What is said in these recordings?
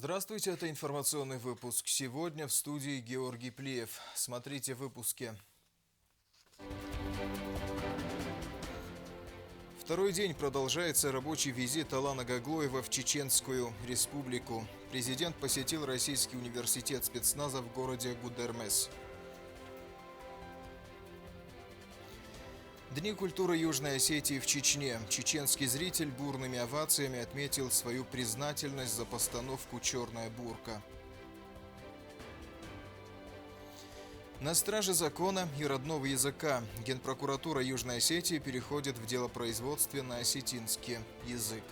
Здравствуйте, это информационный выпуск. Сегодня в студии Георгий Плиев. Смотрите в выпуске. Второй день продолжается рабочий визит Алана Гаглоева в Чеченскую республику. Президент посетил Российский университет спецназа в городе Гудермес. Дни культуры Южной Осетии в Чечне. Чеченский зритель бурными овациями отметил свою признательность за постановку «Черная бурка». На страже закона и родного языка Генпрокуратура Южной Осетии переходит в делопроизводстве на осетинский язык.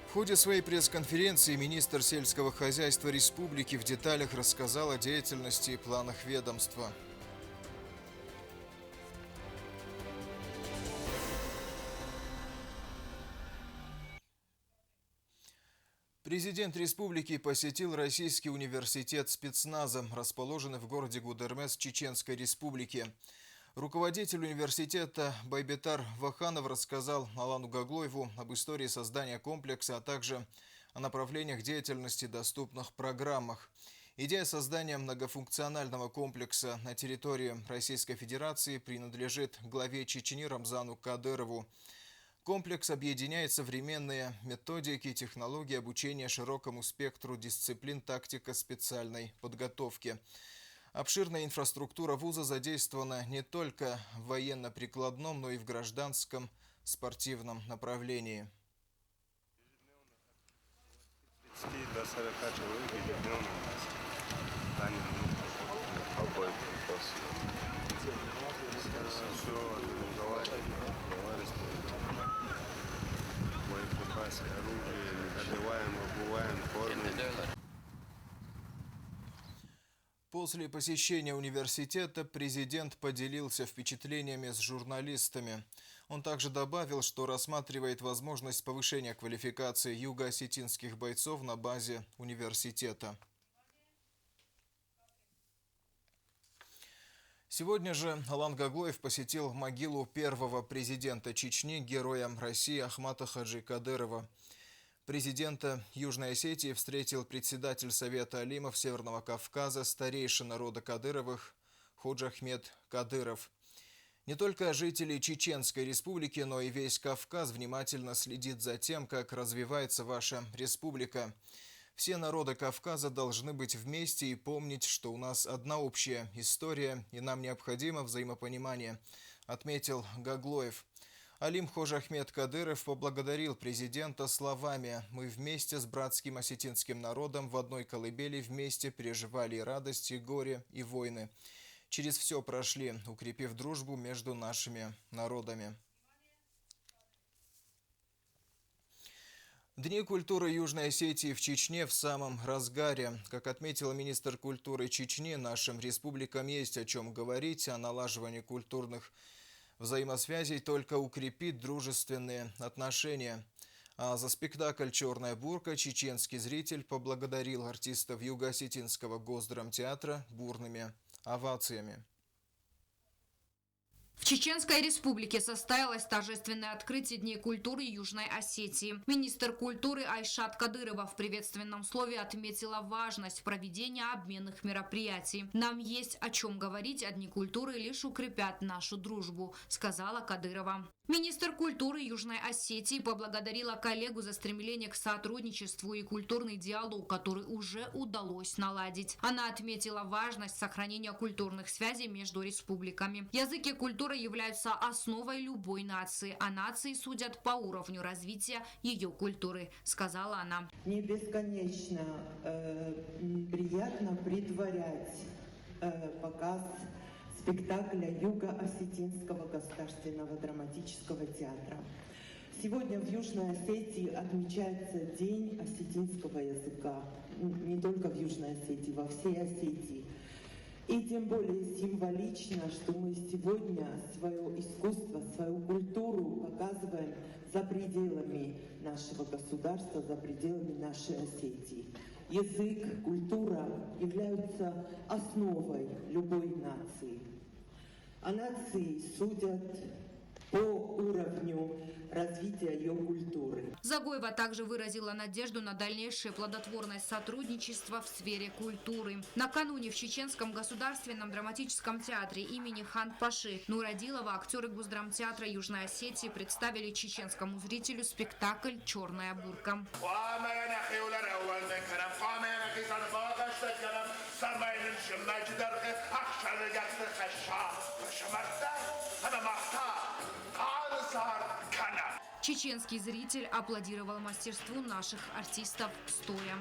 В ходе своей пресс-конференции министр сельского хозяйства республики в деталях рассказал о деятельности и планах ведомства. Президент республики посетил Российский университет спецназа, расположенный в городе Гудермес Чеченской республики. Руководитель университета Байбетар Ваханов рассказал Алану Гаглоеву об истории создания комплекса, а также о направлениях деятельности, доступных программах. Идея создания многофункционального комплекса на территории Российской Федерации принадлежит главе Чечни Рамзану Кадырову. Комплекс объединяет современные методики и технологии обучения широкому спектру дисциплин тактика специальной подготовки. Обширная инфраструктура вуза задействована не только в военно-прикладном, но и в гражданском спортивном направлении. После посещения университета президент поделился впечатлениями с журналистами. Он также добавил, что рассматривает возможность повышения квалификации юго-осетинских бойцов на базе университета. Сегодня же Алан Гаглоев посетил могилу первого президента Чечни, героя России Ахмата Хаджи Кадырова. Президента Южной Осетии встретил председатель Совета алимов Северного Кавказа, старейшина рода Кадыровых Ходжа Ахмед Кадыров. Не только жители Чеченской республики, но и весь Кавказ внимательно следит за тем, как развивается ваша республика. Все народы Кавказа должны быть вместе и помнить, что у нас одна общая история и нам необходимо взаимопонимание, отметил Гаглоев. Алим Ходжа Ахмед Кадыров поблагодарил президента словами: «Мы вместе с братским осетинским народом в одной колыбели вместе переживали и радость, и горе, и войны. Через все прошли, укрепив дружбу между нашими народами». Дни культуры Южной Осетии в Чечне в самом разгаре. Как отметил министр культуры Чечни, нашим республикам есть о чем говорить, о налаживании культурных взаимосвязей только укрепит дружественные отношения. А за спектакль «Черная бурка» чеченский зритель поблагодарил артистов Юго-Осетинского госдрамтеатра бурными овациями. В Чеченской республике состоялось торжественное открытие Дней культуры Южной Осетии. Министр культуры Айшат Кадырова в приветственном слове отметила важность проведения обменных мероприятий. «Нам есть о чем говорить, а Дни культуры лишь укрепят нашу дружбу», — сказала Кадырова. Министр культуры Южной Осетии поблагодарила коллегу за стремление к сотрудничеству и культурный диалог, который уже удалось наладить. Она отметила важность сохранения культурных связей между республиками. Язык и культура являются основой любой нации, а нации судят по уровню развития ее культуры, сказала она. Мне бесконечно приятно предварять показ спектакля Юго-Осетинского государственного драматического театра. Сегодня в Южной Осетии отмечается День осетинского языка. Не только в Южной Осетии, во всей Осетии. И тем более символично, что мы сегодня свое искусство, свою культуру показываем за пределами нашего государства, за пределами нашей Осетии. Язык, культура являются основой любой нации. А нации судят по уровню развития ее культуры. Загоева также выразила надежду на дальнейшее плодотворное сотрудничество в сфере культуры. Накануне в Чеченском государственном драматическом театре имени Хан-Паши Нурадилова актеры Госдрамтеатра Южной Осетии представили чеченскому зрителю спектакль «Черная бурка». Чеченский зритель аплодировал мастерству наших артистов стоя.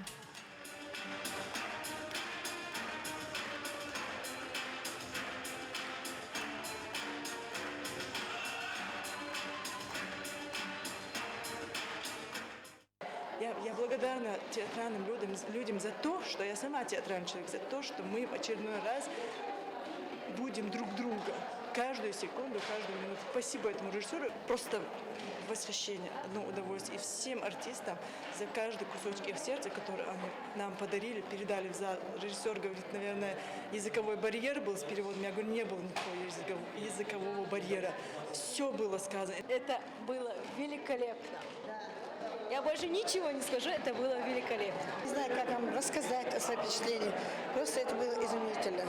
Я благодарна театральным людям за то, что я сама театральный человек, за то, что мы в очередной раз будем друг друга. Каждую секунду, каждую минуту. Спасибо этому режиссеру. Просто восхищение, одно удовольствие. И всем артистам за каждый кусочек их сердца, который они нам подарили, передали в зал. Режиссер говорит, наверное, языковой барьер был с переводом. Я говорю, не было никакого языкового барьера. Все было сказано. Это было великолепно. Я больше ничего не скажу, это было великолепно. Не знаю, как вам рассказать о своем впечатлении. Просто это было изумительно.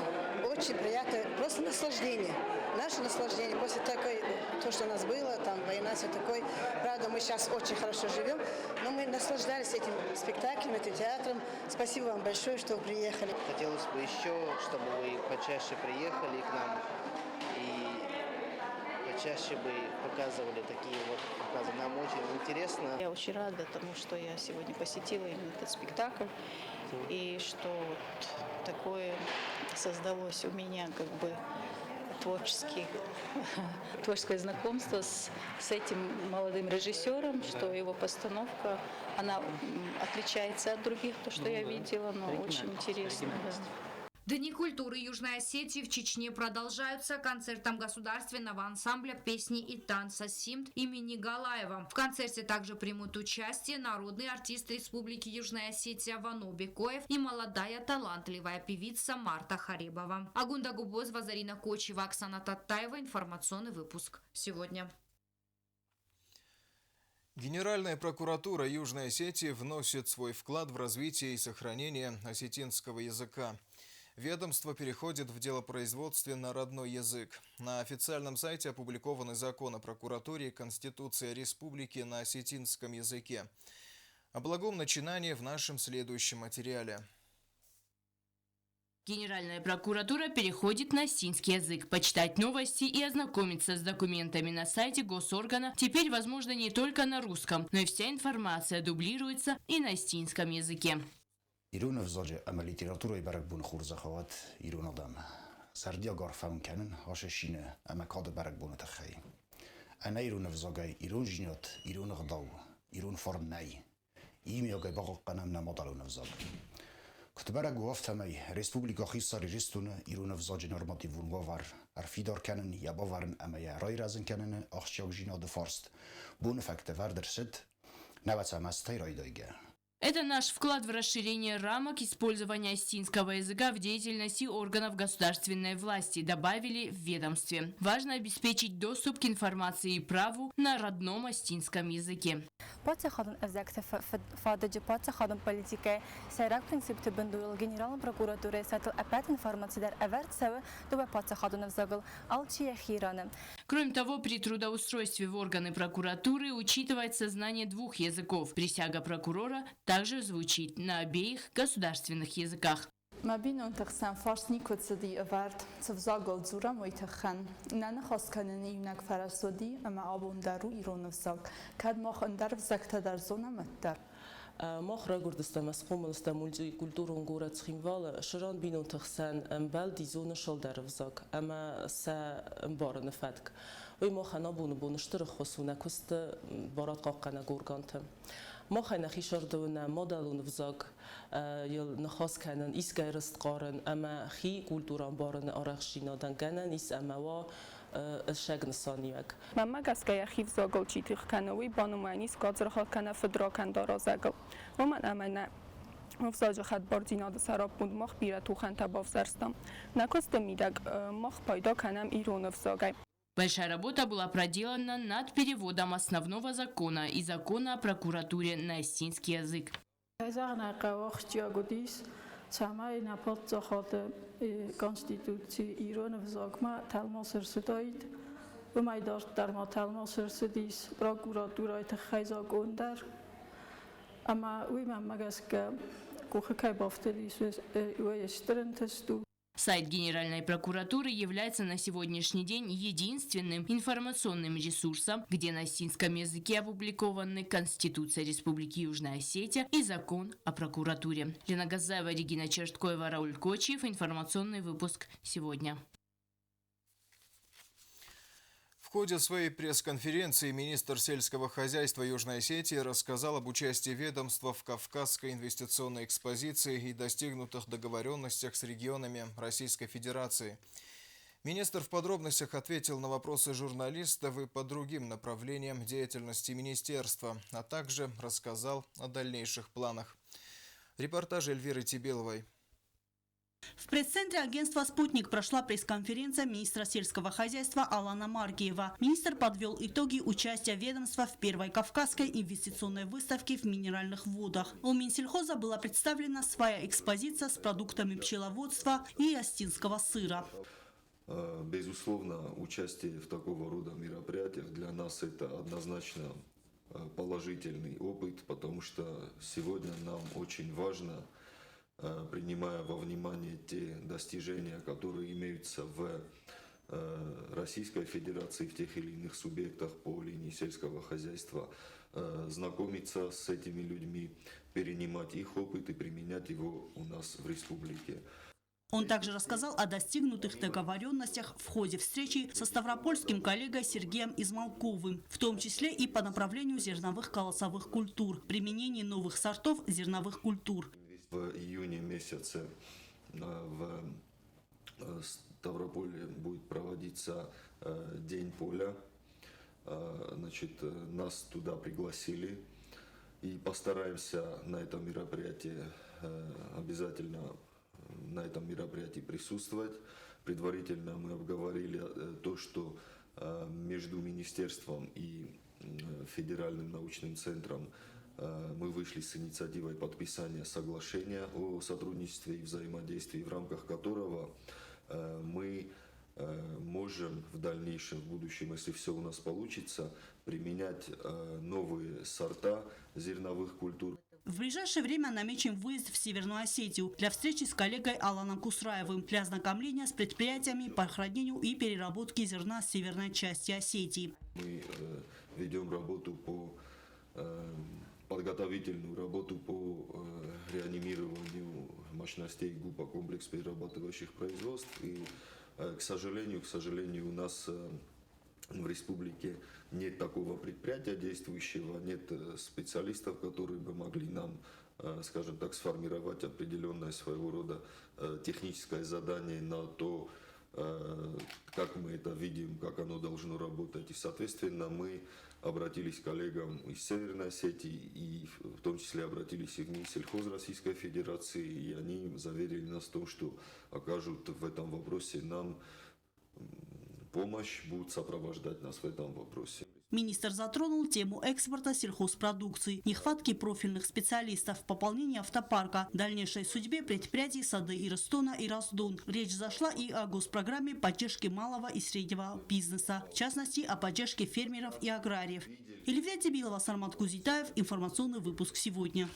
Очень приятно, просто наслаждение. Наше наслаждение после такой, то, что у нас было, там война, все такое. Правда, мы сейчас очень хорошо живем, но мы наслаждались этим спектаклем, этим театром. Спасибо вам большое, что вы приехали. Хотелось бы еще, чтобы вы почаще приехали к нам и почаще бы показывали такие вот показы. Нам очень интересно. Я очень рада тому, что я сегодня посетила именно этот спектакль, и что вот такое создалось у меня как бы творческое знакомство с этим молодым режиссером, что его постановка, она отличается от других, то, что я видела, но очень интересно. Да. Дни культуры Южной Осетии в Чечне продолжаются концертом государственного ансамбля песни и танца «Симт» имени Галаева. В концерте также примут участие народный артист Республики Южная Осетия Вано Бекоев и молодая талантливая певица Марта Харибова. Агунда Губозова, Зарина Кочева, Оксана Таттаева. Информационный выпуск сегодня. Генеральная прокуратура Южной Осетии вносит свой вклад в развитие и сохранение осетинского языка. Ведомство переходит в делопроизводстве на родной язык. На официальном сайте опубликованы закон о прокуратуре и Конституция Республики на осетинском языке. О благом начинании в нашем следующем материале. Генеральная прокуратура переходит на осетинский язык. Почитать новости и ознакомиться с документами на сайте госоргана теперь возможно не только на русском, но и вся информация дублируется и на осетинском языке. ایران افزاج عمل لیتراتور برگ بون خورز خواد ایران آدم سردی آگار فهم کنن هاش شینه اما کاد برگ بون تخی انا ایران افزاجای ایران جنیات ایران غداو ایران فرن نی ایمی آگای باقی قنم نمادالون افزاج کت برگ وافت همی ریسپوبلیکا خیصاری رستونه ایران افزاج نرماتی وون باور ارفیدار کنن یا باورن اما یا رای رازن کنن آخشیاق جنیاد فارست بون فکت وردر شد نوات همستی رای دایگه. Это наш вклад в расширение рамок использования осетинского языка в деятельности органов государственной власти, добавили в ведомстве. Важно обеспечить доступ к информации и праву на родном осетинском языке. Патя ходом эвзекте фададжи патя ходом политики сайрак принцип тибендуил генеральной прокуратуры сатил опять информации дар эвертсеве дубе патя ходом эвзагл алчия хираны. Кроме того, при трудоустройстве в органы прокуратуры учитывается знание двух языков. Присяга прокурора также звучит на обеих государственных языках. Мабинун тахсан фарс никотсади авард цвзагал зура мойтахан нана хасканани юнак фарасоди ама абундару иронавзаг кад махандар взактадар зона маттар. مخ را گردستم از قوم استمولجی کلتورون گورت خیموال شران بینون تخسن بل دیزون شل در وزاق اما سا بار نفتک وی مخ نبونشتر خصونه کست بارات قاقنا گورگانتم مخ نخیشار دونه مدلون وزاق یل نخواست کنن ایس گیرست قارن اما خی کلتوران بارن آرخشینا دنگنن ایس اما و الشجن الصانيك. مما قسكي خيف زاغل چيتيخ كانوي بانو مانيس قادر كان فدرا كان دارا زاغل ومن امنا مفزاج خد باردینا د سراب بود مخ بیره تو خن تباف زرستم نکست میدگ مخ پایدا کنم ایرون افزاگای Большая работа была проделана над переводом основного закона и закона о прокуратуре на осетинский язык. Сайт Генеральной прокуратуры является на сегодняшний день единственным информационным ресурсом, где на осетинском языке опубликованы Конституция Республики Южная Осетия и Закон о прокуратуре. Лена Газаева, Регина Черткоева, Рауль Кочиев. Информационный выпуск сегодня. В ходе своей пресс-конференции министр сельского хозяйства Южной Осетии рассказал об участии ведомства в Кавказской инвестиционной экспозиции и достигнутых договоренностях с регионами Российской Федерации. Министр в подробностях ответил на вопросы журналистов и по другим направлениям деятельности министерства, а также рассказал о дальнейших планах. Репортаж Эльвиры Тибиловой. В пресс-центре агентства «Спутник» прошла пресс-конференция министра сельского хозяйства Алана Маргиева. Министр подвел итоги участия ведомства в первой Кавказской инвестиционной выставке в минеральных водах. У Минсельхоза была представлена своя экспозиция с продуктами пчеловодства и осетинского сыра. Безусловно, участие в такого рода мероприятиях для нас это однозначно положительный опыт, потому что сегодня нам очень важно, принимая во внимание те достижения, которые имеются в Российской Федерации, в тех или иных субъектах по линии сельского хозяйства, знакомиться с этими людьми, перенимать их опыт и применять его у нас в республике. Он также рассказал о достигнутых договоренностях в ходе встречи со ставропольским коллегой Сергеем Измалковым, в том числе и по направлению зерновых колосовых культур, применении новых сортов зерновых культур. В июне месяце в Ставрополе будет проводиться День поля. Значит, нас туда пригласили и постараемся на этом мероприятии обязательно присутствовать. Предварительно мы обговорили то, что между министерством и федеральным научным центром мы вышли с инициативой подписания соглашения о сотрудничестве и взаимодействии, в рамках которого мы можем в дальнейшем, в будущем, если все у нас получится, применять новые сорта зерновых культур. В ближайшее время намечен выезд в Северную Осетию для встречи с коллегой Аланом Кусраевым для ознакомления с предприятиями по хранению и переработке зерна северной части Осетии. Мы ведем подготовительную работу по реанимированию мощностей ГУПа, комплекс перерабатывающих производств. И, к сожалению, у нас в республике нет такого предприятия действующего, нет специалистов, которые бы могли нам, скажем так, сформировать определенное своего рода техническое задание на то, как мы это видим, как оно должно работать. И, соответственно, мы обратились к коллегам из Северной Осетии, и в том числе обратились и в Минсельхоз Российской Федерации, и они заверили нас в том, что окажут в этом вопросе нам помощь, будут сопровождать нас в этом вопросе. Министр затронул тему экспорта сельхозпродукции, нехватки профильных специалистов, пополнения автопарка, дальнейшей судьбе предприятий Сады Ирстона и Раздун. Речь зашла и о госпрограмме поддержки малого и среднего бизнеса, в частности, о поддержке фермеров и аграриев. Эльвира Тибилова, Сармат Кузитаев. Информационный выпуск сегодня.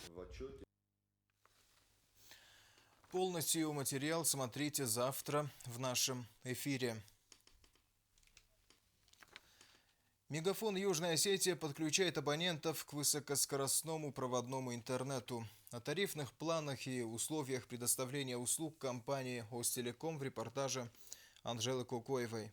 Полностью материал смотрите завтра в нашем эфире. Мегафон Южная Осетия подключает абонентов к высокоскоростному проводному интернету. О тарифных планах и условиях предоставления услуг компании «Остелеком» в репортаже Анжелы Кукоевой.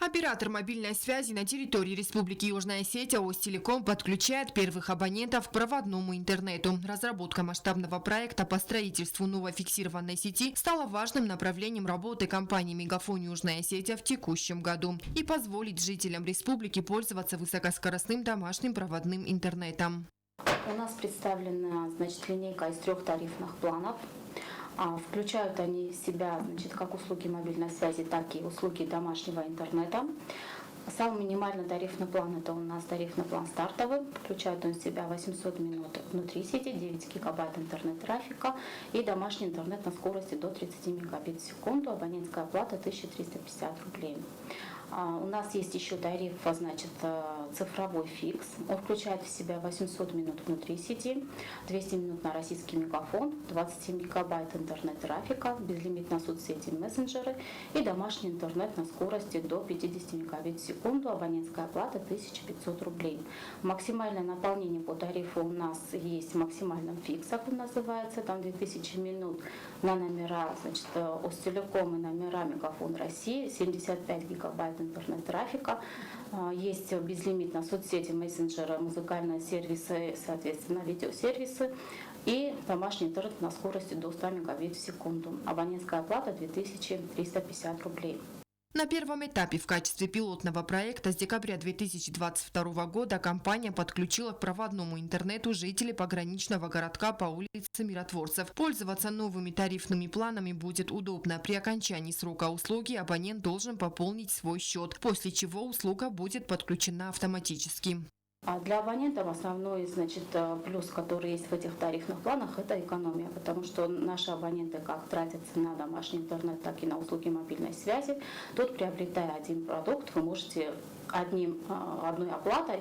Оператор мобильной связи на территории Республики Южная Осетия «Остелеком» подключает первых абонентов к проводному интернету. Разработка масштабного проекта по строительству новой фиксированной сети стала важным направлением работы компании «Мегафон Южная Осетия» в текущем году и позволит жителям республики пользоваться высокоскоростным домашним проводным интернетом. У нас представлена, линейка из 3 тарифных планов. Включают они в себя, значит, как услуги мобильной связи, так и услуги домашнего интернета. Самый минимальный тарифный план – это у нас тарифный план стартовый. Включает он в себя 800 минут внутри сети, 9 гигабайт интернет-трафика и домашний интернет на скорости до 30 мегабит в секунду. Абонентская плата 1350 рублей. У нас есть еще тариф, значит, цифровой фикс. Он включает в себя 800 минут внутри сети, 200 минут на российский мегафон, 27 гигабайт интернет-трафика, безлимитные соцсети, мессенджеры и домашний интернет на скорости до 50 мегабит в секунду. Абонентская плата 1500 рублей. Максимальное наполнение по тарифу у нас есть в максимальном фиксе, как он называется, там 2000 минут на номера, значит, Остелеком и номера Мегафон России, 75 гигабайт интернет-трафика, есть безлимит на соцсети, мессенджеры, музыкальные сервисы, соответственно, видеосервисы и домашний интернет на скорости до 100 мегабит в секунду. Абонентская плата 2350 рублей. На первом этапе в качестве пилотного проекта с декабря 2022 года компания подключила к проводному интернету жителей пограничного городка по улице Миротворцев. Пользоваться новыми тарифными планами будет удобно. При окончании срока услуги абонент должен пополнить свой счет, после чего услуга будет подключена автоматически. Для абонентов основной, значит, плюс, который есть в этих тарифных планах, это экономия, потому что наши абоненты как тратятся на домашний интернет, так и на услуги мобильной связи. Тут, приобретая один продукт, вы можете одной оплатой,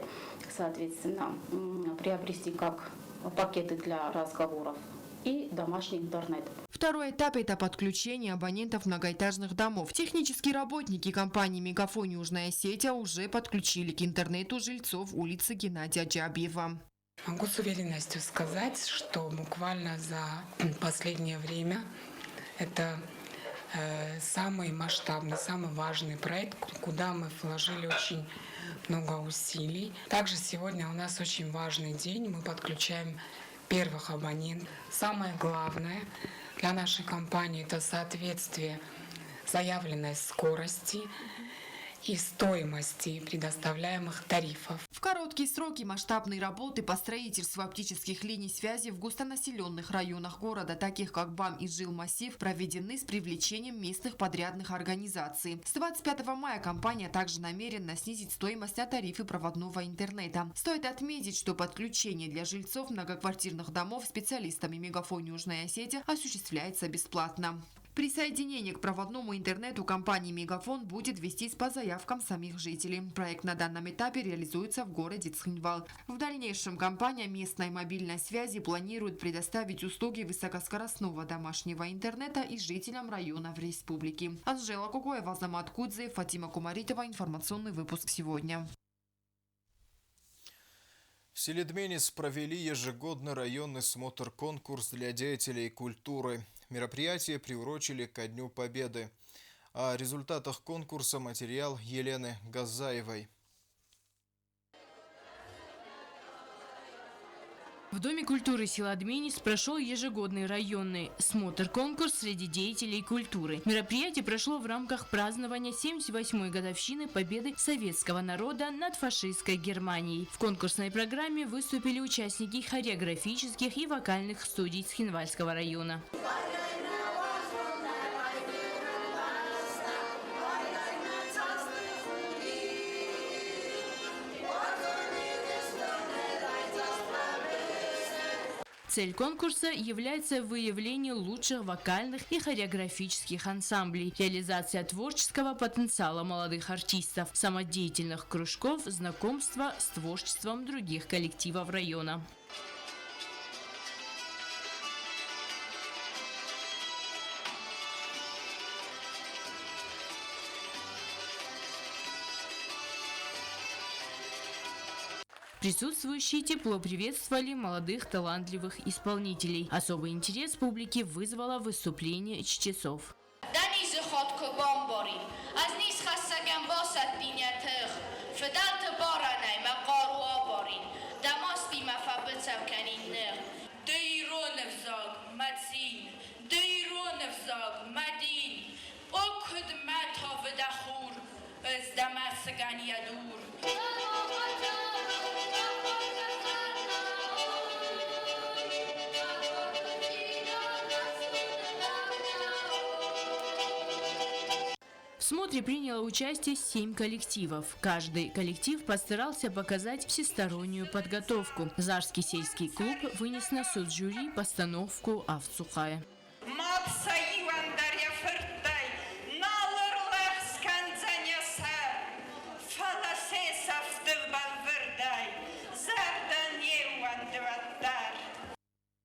соответственно, приобрести как пакеты для разговоров и домашний интернет. Второй этап – это подключение абонентов многоэтажных домов. Технические работники компании «Мегафон Южная Осетия» уже подключили к интернету жильцов улицы Геннадия Джабиева. Могу с уверенностью сказать, что буквально за последнее время это самый масштабный, самый важный проект, куда мы вложили очень много усилий. Также сегодня у нас очень важный день, мы подключаем первых абонентов. Самое главное для нашей компании – это соответствие заявленной скорости и стоимости предоставляемых тарифов. В короткие сроки масштабные работы по строительству оптических линий связи в густонаселенных районах города, таких как БАМ и Жилмассив, проведены с привлечением местных подрядных организаций. С 25 мая компания также намерена снизить стоимость на тарифы проводного интернета. Стоит отметить, что подключение для жильцов многоквартирных домов специалистами Мегафон Южная Осетия осуществляется бесплатно. Присоединение к проводному интернету компании «Мегафон» будет вестись по заявкам самих жителей. Проект на данном этапе реализуется в городе Цхинвал. В дальнейшем компания местной мобильной связи планирует предоставить услуги высокоскоростного домашнего интернета и жителям районов республики. Анжела Кукоева, Азамат Кудзе, Фатима Кумаритова. Информационный выпуск сегодня. В Селидменис провели ежегодный районный смотр-конкурс для деятелей культуры. Мероприятие приурочили ко Дню Победы. О результатах конкурса материал Елены Газаевой. В Доме культуры Селидменис прошел ежегодный районный смотр-конкурс среди деятелей культуры. Мероприятие прошло в рамках празднования 78-й годовщины победы советского народа над фашистской Германией. В конкурсной программе выступили участники хореографических и вокальных студий Цхинвальского района. Цель конкурса является выявление лучших вокальных и хореографических ансамблей, реализация творческого потенциала молодых артистов, самодеятельных кружков, знакомства с творчеством других коллективов района. Присутствующие тепло приветствовали молодых талантливых исполнителей. Особый интерес публики вызвало выступление чтецов. смотре приняло участие 7 коллективов. Каждый коллектив постарался показать всестороннюю подготовку. Зажский сельский клуб вынес на суд жюри постановку «Авцухая».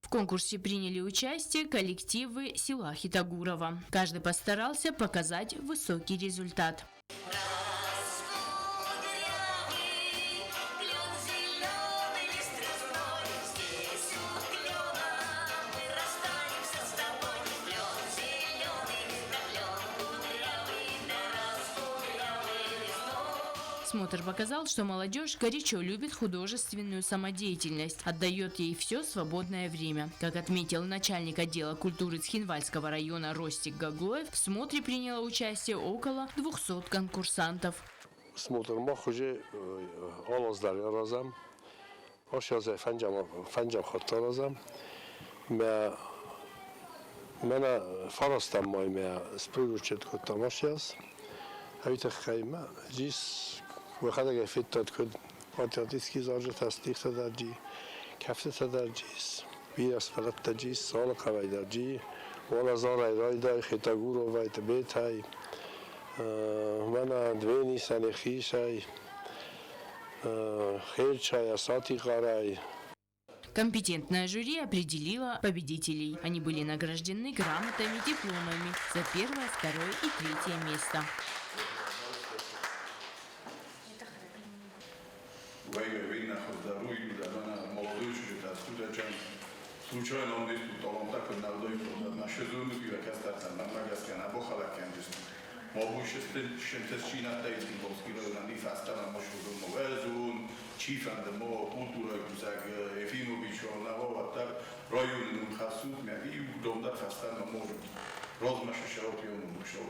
В конкурсе приняли участие коллективы села Хитагурова. Каждый постарался показать высокий результат. Смотр показал, что молодежь горячо любит художественную самодеятельность, отдает ей все свободное время. Как отметил начальник отдела культуры Цхинвальского района Ростик Гаглоев, в смотре приняло участие около 200 конкурсантов. Смотр махуже алаздар разам, ашазе фанджам хаттаразам, ме мена фарастам май ме спручет котамашяс, авита хайма жис وخداگه فیت داد کد آتیاتیسکی زارجه تصدیق تدرجی کفت تدرجیس بیرس فلت تجیس سال قوی درجی والا زار ایرای دای خیتاگور و ویت بیت های من دوینی سنی خیش های خیل چای اساتی قارای. Компетентное жюри определило победителей. Они были награждены грамотами, дипломами за первое, второе и третье место. Случайно он здесь тут, он так на вдоль, на шезлонге, как остаться, на магазине, на бохалаке, здесь. Могу сейчас чинать эти болски, на них остаться, может, мовезун, чифан, да мо, культура, кузак, Ефимович, он на вова, так, район, он хасут, меня и дом, да, остаться, может, размашу широко, он ушел,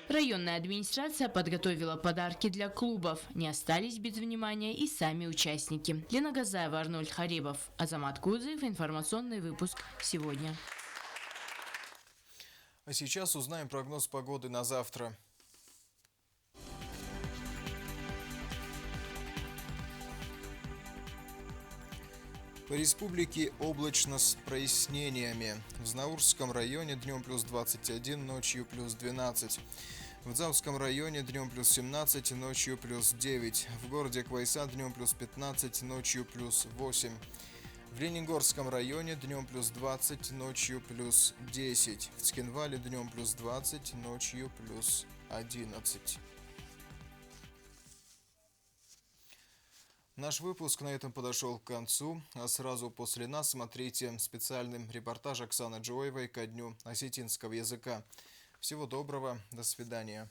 Районная администрация подготовила подарки для клубов. Не остались без внимания и сами участники. Лена Газаева, Арнольд Харибов, Азамат Кузов. Информационный выпуск сегодня. А сейчас узнаем прогноз погоды на завтра. По республике облачно с прояснениями. В Знаурском районе днем плюс 21, ночью плюс 12. В Дзавском районе днем плюс 17, ночью плюс 9. В городе Квайса днем плюс 15, ночью плюс 8. В Ленингорском районе днем плюс 20, ночью плюс 10. В Цхинвале днем плюс 20, ночью плюс 11. Наш выпуск на этом подошел к концу, а сразу после нас смотрите специальный репортаж Оксаны Джоевой ко дню осетинского языка. Всего доброго, до свидания.